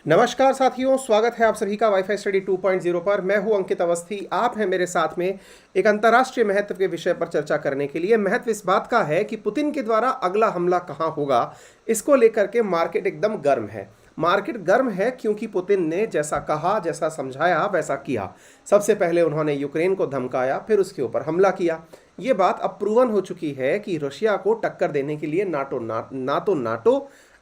नमस्कार साथियों, स्वागत है आप सभी का वाईफाई स्टडी 2.0 पर। मैं हूं अंकित अवस्थी। आप हैं मेरे साथ में एक अंतर्राष्ट्रीय महत्व के विषय पर चर्चा करने के लिए। महत्व इस बात का है कि पुतिन के द्वारा अगला हमला कहां होगा, इसको लेकर के मार्केट एकदम गर्म है। मार्केट गर्म है क्योंकि पुतिन ने जैसा कहा, जैसा समझाया, वैसा किया। सबसे पहले उन्होंने यूक्रेन को धमकाया, फिर उसके ऊपर हमला किया। ये बात अब प्रूवन हो चुकी है कि रशिया को टक्कर देने के लिए नाटो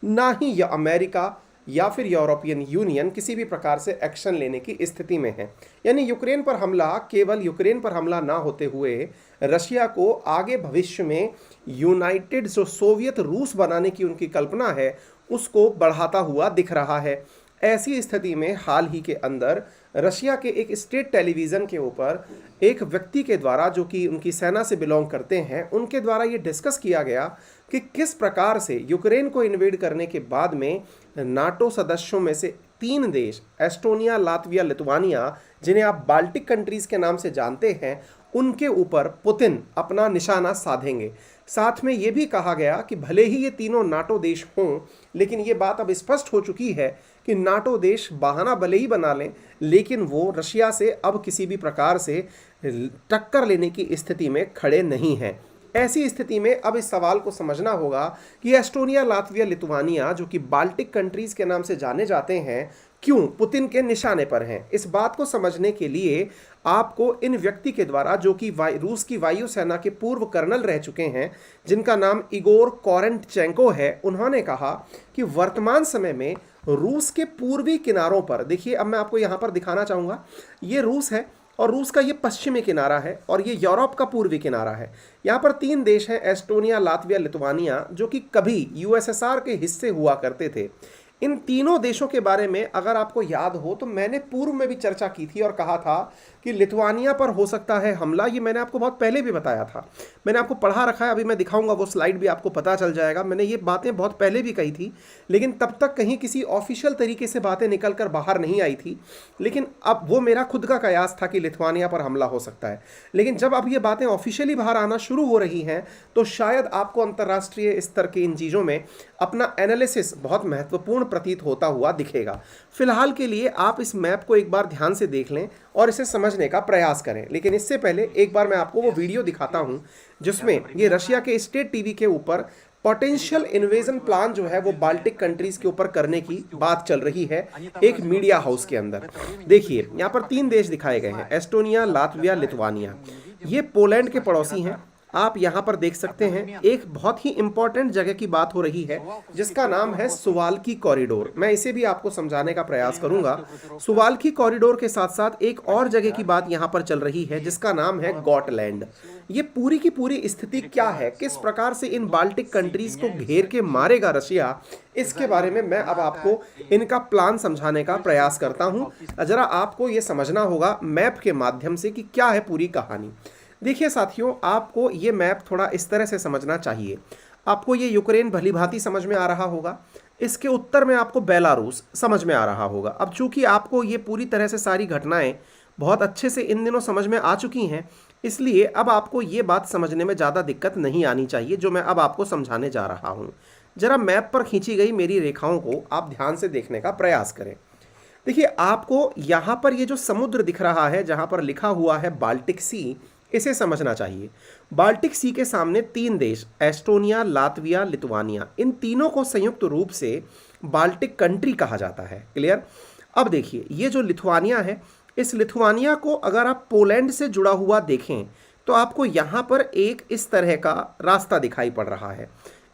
ना ही या अमेरिका या फिर यूरोपियन यूनियन किसी भी प्रकार से एक्शन लेने की स्थिति में है। यानी यूक्रेन पर हमला केवल यूक्रेन पर हमला ना होते हुए रशिया को आगे भविष्य में यूनाइटेड जो सोवियत रूस बनाने की उनकी कल्पना है उसको बढ़ाता हुआ दिख रहा है। ऐसी स्थिति में हाल ही के अंदर रशिया के एक स्टेट टेलीविज़न के ऊपर एक व्यक्ति के द्वारा, जो कि उनकी सेना से बिलोंग करते हैं, उनके द्वारा ये डिस्कस किया गया कि किस प्रकार से यूक्रेन को इन्वेड करने के बाद में नाटो सदस्यों में से 3 देश एस्टोनिया, लातविया, लिथुआनिया, जिन्हें आप बाल्टिक कंट्रीज़ के नाम से जानते हैं, उनके ऊपर पुतिन अपना निशाना साधेंगे। साथ में ये भी कहा गया कि भले ही ये तीनों नाटो देश हों, लेकिन ये बात अब स्पष्ट हो चुकी है कि नाटो देश बहाना भले ही बना लें, लेकिन वो रशिया से अब किसी भी प्रकार से टक्कर लेने की स्थिति में खड़े नहीं हैं। ऐसी स्थिति में अब इस सवाल को समझना होगा कि एस्टोनिया, लातविया, लिथुआनिया, जो कि बाल्टिक कंट्रीज के नाम से जाने जाते हैं, क्यों पुतिन के निशाने पर हैं। इस बात को समझने के लिए आपको इन व्यक्ति के द्वारा, जो कि रूस की वायुसेना के पूर्व कर्नल रह चुके हैं, जिनका नाम इगोर कोरेंटचेंको है, उन्होंने कहा कि वर्तमान समय में रूस के पूर्वी किनारों पर, देखिए अब मैं आपको यहाँ पर दिखाना चाहूँगा, ये रूस है और रूस का ये पश्चिमी किनारा है और ये यूरोप का पूर्वी किनारा है। यहाँ पर 3 देश हैं, एस्टोनिया, लातविया, लिथुआनिया, जो कि कभी यूएसएसआर के हिस्से हुआ करते थे। इन तीनों देशों के बारे में अगर आपको याद हो तो मैंने पूर्व में भी चर्चा की थी और कहा था कि लिथुआनिया पर हो सकता है हमला। ये मैंने आपको बहुत पहले भी बताया था, मैंने आपको पढ़ा रखा है, अभी मैं दिखाऊंगा वो स्लाइड भी, आपको पता चल जाएगा। मैंने ये बातें बहुत पहले भी कही थी, लेकिन तब तक कहीं किसी ऑफिशियल तरीके से बातें निकल कर बाहर नहीं आई थी। लेकिन अब वो मेरा खुद का कयास था कि लिथुआनिया पर हमला हो सकता है। लेकिन जब अब ये बातें ऑफिशियली बाहर आना शुरू हो रही हैं तो शायद आपको अंतर्राष्ट्रीय स्तर की इन चीज़ों में अपना एनालिसिस बहुत महत्वपूर्ण प्रतीत होता हुआ दिखेगा। फिलहाल के लिए आप इस मैप को एक बार ध्यान से देख लें और इसे समझने का प्रयास करें। लेकिन इससे पहले एक बार मैं आपको वो वीडियो दिखाता हूं जिसमें ये रशिया के स्टेट टीवी के ऊपर पोटेंशियल इन्वेजन प्लान जो है वो बाल्टिक कंट्रीज के ऊपर करने की बात चल रही है एक मीडिया हाउस के अंदर। देखिए यहाँ पर 3 देश दिखाए गए हैं, एस्टोनिया, लातविया, लिथुआनिया। ये पोलैंड के पड़ोसी हैं। आप यहाँ पर देख सकते हैं एक बहुत ही इंपॉर्टेंट जगह की बात हो रही है जिसका नाम है सुवाल्की कॉरिडोर। मैं इसे भी आपको समझाने का प्रयास करूंगा। सुवाल्की कॉरिडोर के साथ साथ एक और जगह की बात यहाँ पर चल रही है जिसका नाम है गॉटलैंड। ये पूरी की पूरी स्थिति क्या है, किस प्रकार से इन बाल्टिक कंट्रीज को घेर के मारेगा रशिया, इसके बारे में मैं अब आपको इनका प्लान समझाने का प्रयास करता हूँ। जरा आपको ये समझना होगा मैप के माध्यम से कि क्या है पूरी कहानी। देखिए साथियों, आपको ये मैप थोड़ा इस तरह से समझना चाहिए। आपको ये यूक्रेन भली भांति समझ में आ रहा होगा, इसके उत्तर में आपको बेलारूस समझ में आ रहा होगा। अब चूंकि आपको ये पूरी तरह से सारी घटनाएं बहुत अच्छे से इन दिनों समझ में आ चुकी हैं, इसलिए अब आपको ये बात समझने में ज़्यादा दिक्कत नहीं आनी चाहिए जो मैं अब आपको समझाने जा रहा हूँ। जरा मैप पर खींची गई मेरी रेखाओं को आप ध्यान से देखने का प्रयास करें। देखिए आपको यहाँ पर ये जो समुद्र दिख रहा है जहाँ पर लिखा हुआ है बाल्टिक सी, इसे समझना चाहिए। बाल्टिक सी के सामने 3 देश, एस्टोनिया, लातविया, लिथुआनिया, इन तीनों को संयुक्त रूप से बाल्टिक कंट्री कहा जाता है। क्लियर? अब देखिए ये जो लिथुआनिया है, इस लिथुआनिया को अगर आप पोलैंड से जुड़ा हुआ देखें तो आपको यहाँ पर एक इस तरह का रास्ता दिखाई पड़ रहा है।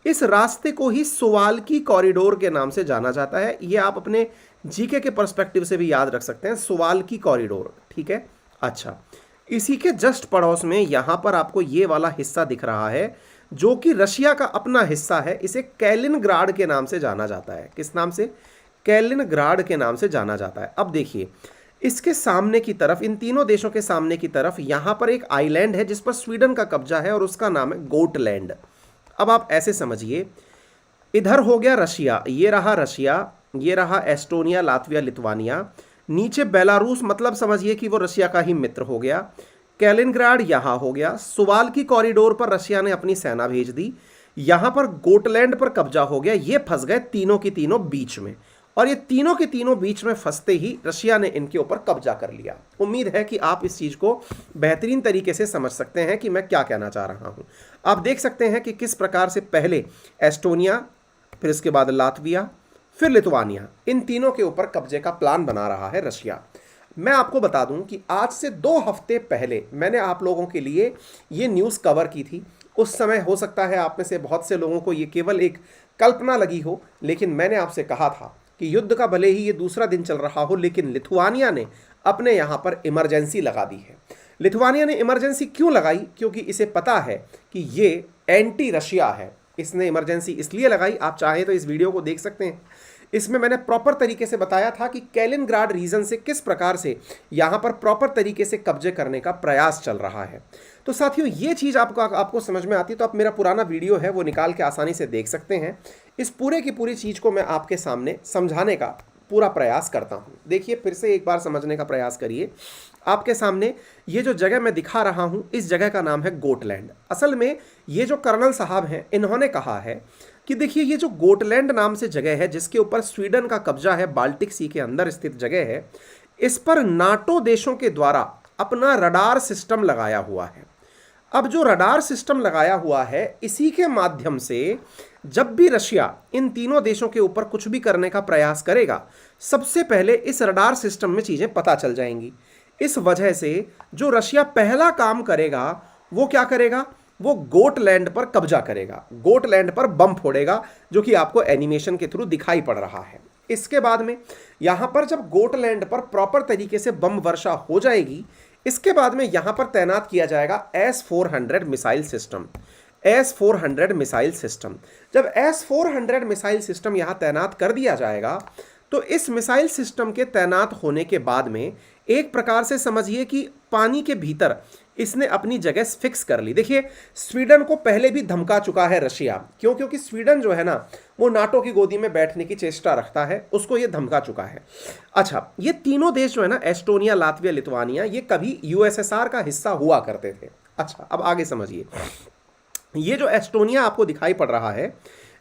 इस रास्ते को ही सुवाल्की कॉरिडोर के नाम से जाना जाता है। ये आप अपने जीके के पर्सपेक्टिव से भी याद रख सकते हैं, सुवाल्की कॉरिडोर। ठीक है, अच्छा, इसी के जस्ट पड़ोस में यहाँ पर आपको ये वाला हिस्सा दिख रहा है जो कि रशिया का अपना हिस्सा है। इसे कैलिनग्राड के नाम से जाना जाता है। किस नाम से? कैलिनग्राड के नाम से जाना जाता है। अब देखिए इसके सामने की तरफ, इन तीनों देशों के सामने की तरफ यहाँ पर एक आइलैंड है जिस पर स्वीडन का कब्जा है और उसका नाम है गोटलैंड। अब आप ऐसे समझिए, इधर हो गया रशिया, ये रहा रशिया, ये रहा एस्टोनिया, लातविया, लिथुआनिया, नीचे बेलारूस, मतलब समझिए कि वो रशिया का ही मित्र हो गया। कैलिनग्राड यहाँ हो गया। सुवाल्की कॉरिडोर पर रशिया ने अपनी सेना भेज दी। यहाँ पर गोटलैंड पर कब्जा हो गया। ये फंस गए तीनों की तीनों बीच में और ये तीनों के तीनों बीच में फंसते ही रशिया ने इनके ऊपर कब्जा कर लिया। उम्मीद है कि आप इस चीज़ को बेहतरीन तरीके से समझ सकते हैं कि मैं क्या कहना चाह रहा हूँ। आप देख सकते हैं कि किस प्रकार से पहले एस्टोनिया, फिर इसके बाद लातविया, फिर लिथुआनिया, इन तीनों के ऊपर कब्जे का प्लान बना रहा है रशिया। मैं आपको बता दूं कि आज से 2 हफ्ते पहले मैंने आप लोगों के लिए ये न्यूज़ कवर की थी। उस समय हो सकता है आप में से बहुत से लोगों को ये केवल एक कल्पना लगी हो, लेकिन मैंने आपसे कहा था कि युद्ध का भले ही ये दूसरा दिन चल रहा हो, लेकिन लिथुआनिया ने अपने यहाँ पर इमरजेंसी लगा दी है। लिथुआनिया ने इमरजेंसी क्यों लगाई? क्योंकि इसे पता है कि ये एंटी रशिया है। इसने इमरजेंसी इसलिए लगाई, आप चाहें तो इस वीडियो को देख सकते हैं। इसमें मैंने प्रॉपर तरीके से बताया था कि कैलिनग्राड रीजन से किस प्रकार से यहाँ पर प्रॉपर तरीके से कब्जे करने का प्रयास चल रहा है। तो साथियों, ये चीज़ आपको समझ में आती है तो आप मेरा पुराना वीडियो है वो निकाल के आसानी से देख सकते हैं। इस पूरे की पूरी चीज़ को मैं आपके सामने समझाने का पूरा प्रयास करता हूँ। देखिए, फिर से एक बार समझने का प्रयास करिए। आपके सामने ये जो जगह मैं दिखा रहा हूँ, इस जगह का नाम है गोटलैंड। असल में ये जो कर्नल साहब हैं, इन्होंने कहा है कि देखिए, ये जो गोटलैंड नाम से जगह है, जिसके ऊपर स्वीडन का कब्जा है, बाल्टिक सी के अंदर स्थित जगह है, इस पर नाटो देशों के द्वारा अपना रडार सिस्टम लगाया हुआ है। अब जो रडार सिस्टम लगाया हुआ है, इसी के माध्यम से जब भी रशिया इन तीनों देशों के ऊपर कुछ भी करने का प्रयास करेगा, सबसे पहले इस रडार सिस्टम में चीज़ें पता चल जाएंगी। इस वजह से जो रशिया पहला काम करेगा वो क्या करेगा? वो गोटलैंड पर कब्जा करेगा, गोटलैंड पर बम फोड़ेगा, जो कि आपको एनिमेशन के थ्रू दिखाई पड़ रहा है। इसके बाद में यहाँ पर जब गोटलैंड पर प्रॉपर तरीके से बम वर्षा हो जाएगी, इसके बाद में यहाँ पर तैनात किया जाएगा S-400 missile system. S-400 missile system, जब S-400 मिसाइल सिस्टम यहाँ तैनात कर दिया जाएगा, तो इस मिसाइल सिस्टम के तैनात होने के बाद में एक प्रकार से समझिए कि पानी के भीतर इसने अपनी जगह फिक्स कर ली। देखिए, स्वीडन को पहले भी धमका चुका है रशिया, क्योंकि स्वीडन जो है ना, वो नाटो की गोदी में बैठने की चेष्टा रखता है, उसको ये धमका चुका है। अच्छा, ये तीनों देश जो है ना, एस्टोनिया, लातविया, लिथुआनिया, ये कभी यूएसएसआर का हिस्सा हुआ करते थे। अच्छा, अब आगे समझिए। ये जो एस्टोनिया आपको दिखाई पड़ रहा है,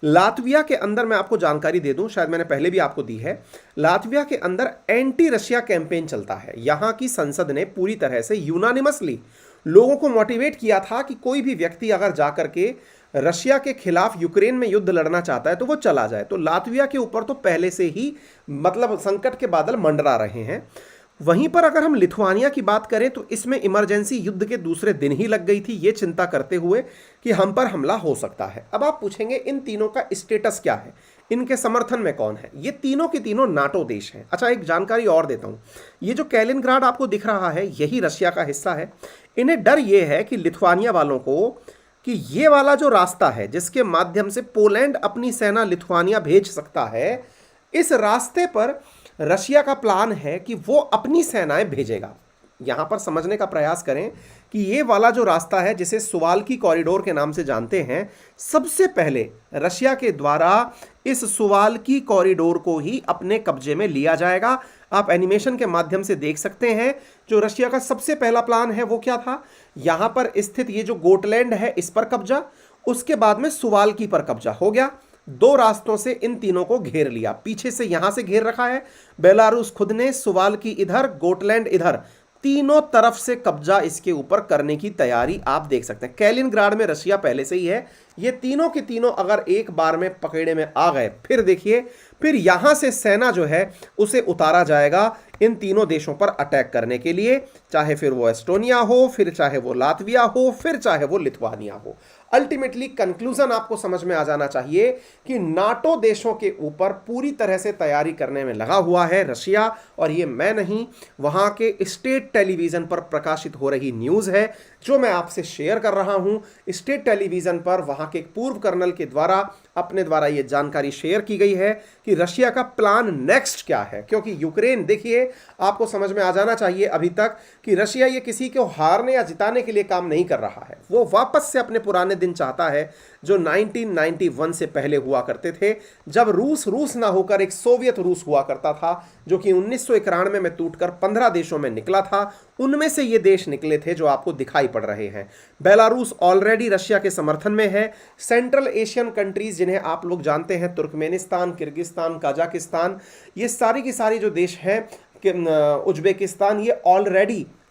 लातविया के अंदर मैं आपको जानकारी दे दूं, शायद मैंने पहले भी आपको दी है, लातविया के अंदर एंटी रशिया कैंपेन चलता है। यहाँ की संसद ने पूरी तरह से यूनानिमसली लोगों को मोटिवेट किया था कि कोई भी व्यक्ति अगर जाकर के रशिया के खिलाफ यूक्रेन में युद्ध लड़ना चाहता है तो वो चला जाए। तो लातविया के ऊपर तो पहले से ही मतलब संकट के बादल मंडरा रहे हैं। वहीं पर अगर हम लिथुआनिया की बात करें तो इसमें इमरजेंसी युद्ध के दूसरे दिन ही लग गई थी, ये चिंता करते हुए कि हम पर हमला हो सकता है। अब आप पूछेंगे इन तीनों का स्टेटस क्या है, इनके समर्थन में कौन है? ये तीनों के तीनों नाटो देश हैं। अच्छा, एक जानकारी और देता हूं, ये जो कैलिनग्राड आपको दिख रहा है, यही रशिया का हिस्सा है। इन्हें डर ये है कि लिथुआनिया वालों को कि ये वाला जो रास्ता है जिसके माध्यम से पोलैंड अपनी सेना लिथुआनिया भेज सकता है, इस रास्ते पर रशिया का प्लान है कि वो अपनी सेनाएं भेजेगा। यहां पर समझने का प्रयास करें कि ये वाला जो रास्ता है, जिसे सुवाल्की कॉरिडोर के नाम से जानते हैं, सबसे पहले रशिया के द्वारा इस सुवाल्की कॉरिडोर को ही अपने कब्जे में लिया जाएगा। आप एनिमेशन के माध्यम से देख सकते हैं जो रशिया का सबसे पहला प्लान है वो क्या था। यहां पर स्थित ये जो गोटलैंड है, इस पर कब्जा, उसके बाद में सुवाल्की पर कब्जा हो गया। 2 रास्तों से इन तीनों को घेर लिया। पीछे से यहां से घेर रखा है बेलारूस खुद ने, सुवाल्की इधर, गोटलैंड इधर, तीनों तरफ से कब्जा इसके ऊपर करने की तैयारी आप देख सकते हैं। कैलिनग्राड में रशिया पहले से ही है। ये तीनों के तीनों अगर एक बार में पकड़े में आ गए, फिर देखिए, फिर यहां से सेना जो है उसे उतारा जाएगा इन तीनों देशों पर अटैक करने के लिए, चाहे फिर वो एस्टोनिया हो, फिर चाहे वो लातविया हो, फिर चाहे वो लिथुआनिया हो। अल्टीमेटली कंक्लूजन आपको समझ में आ जाना चाहिए कि नाटो देशों के ऊपर पूरी तरह से तैयारी करने में लगा हुआ है रशिया। और ये मैं नहीं, वहां के स्टेट टेलीविजन पर प्रकाशित हो रही न्यूज़ है जो मैं आपसे शेयर कर रहा हूं। स्टेट टेलीविजन पर वहां के एक पूर्व कर्नल के द्वारा अपने द्वारा ये जानकारी शेयर की गई है कि रशिया का प्लान नेक्स्ट क्या है। क्योंकि यूक्रेन, देखिए, आपको समझ में आ जाना चाहिए अभी तक कि रशिया ये किसी को हारने या जिताने के लिए काम नहीं कर रहा है। वो वापस से अपने पुराने दिन चाहता है जो 1991 से पहले हुआ करते थे, जब रूस ना होकर एक सोवियत रूस हुआ करता था, जो कि 1991 में टूटकर 15 देशों में निकला था। उनमें से ये देश निकले थे जो आपको दिखाई पड़ रहे हैं। बेलारूस ऑलरेडी रशिया के समर्थन में है। सेंट्रल एशियन कंट्रीज जिन्हें आप लोग जानते हैं, तुर्कमेनिस्तान, किर्गिस्तान, कजाकिस्तान, ये सारी की सारी जो देश हैं, उज्बेकिस्तान, ये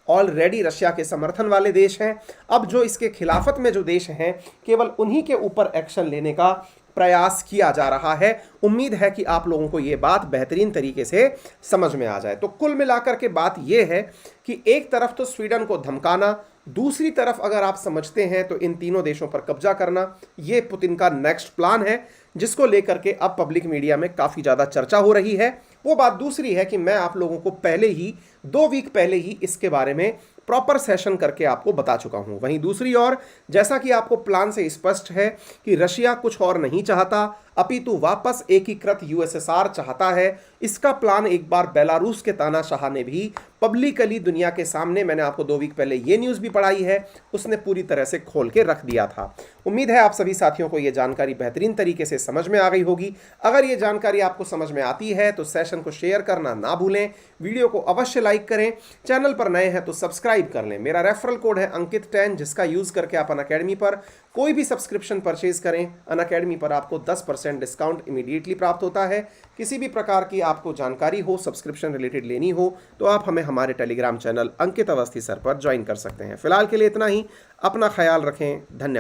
ऑलरेडी रशिया के समर्थन वाले देश हैं। अब जो इसके खिलाफत में जो देश हैं, केवल उन्हीं के ऊपर एक्शन लेने का प्रयास किया जा रहा है। उम्मीद है कि आप लोगों को यह बात बेहतरीन तरीके से समझ में आ जाए। तो कुल मिलाकर के बात यह है कि एक तरफ तो स्वीडन को धमकाना, दूसरी तरफ अगर आप समझते हैं तो इन तीनों देशों पर कब्जा करना, यह पुतिन का नेक्स्ट प्लान है, जिसको लेकर के अब पब्लिक मीडिया में काफी ज्यादा चर्चा हो रही है। वो बात दूसरी है कि मैं आप लोगों को पहले ही 2 वीक पहले ही इसके बारे में प्रॉपर सेशन करके आपको बता चुका हूं। वहीं दूसरी ओर, जैसा कि आपको प्लान से स्पष्ट है कि रशिया कुछ और नहीं चाहता, अपितु वापस एकीकृत यूएसएसआर चाहता है। इसका प्लान एक बार बेलारूस के तानाशाह ने भी पब्लिकली दुनिया के सामने, मैंने आपको 2 वीक पहले ये न्यूज़ भी पढ़ाई है, उसने पूरी तरह से खोल के रख दिया था। उम्मीद है आप सभी साथियों को ये जानकारी बेहतरीन तरीके से समझ में आ गई होगी। अगर ये जानकारी आपको समझ में आती है तो सेशन को शेयर करना ना भूलें, वीडियो को अवश्य लाइक करें, चैनल पर नए हैं तो सब्सक्राइब कर लें। मेरा रेफरल कोड है अंकित 10, जिसका यूज़ करके आप अनअकैडमी पर कोई भी सब्सक्रिप्शन परचेज करें, अनअकैडमी पर आपको 10% डिस्काउंट इमीडिएटली प्राप्त होता है। किसी भी प्रकार की आपको जानकारी हो, सब्सक्रिप्शन रिलेटेड लेनी हो, तो आप हमें हमारे टेलीग्राम चैनल अंकित अवस्थी सर पर ज्वाइन कर सकते हैं। फिलहाल के लिए इतना ही। अपना ख्याल रखें। धन्यवाद।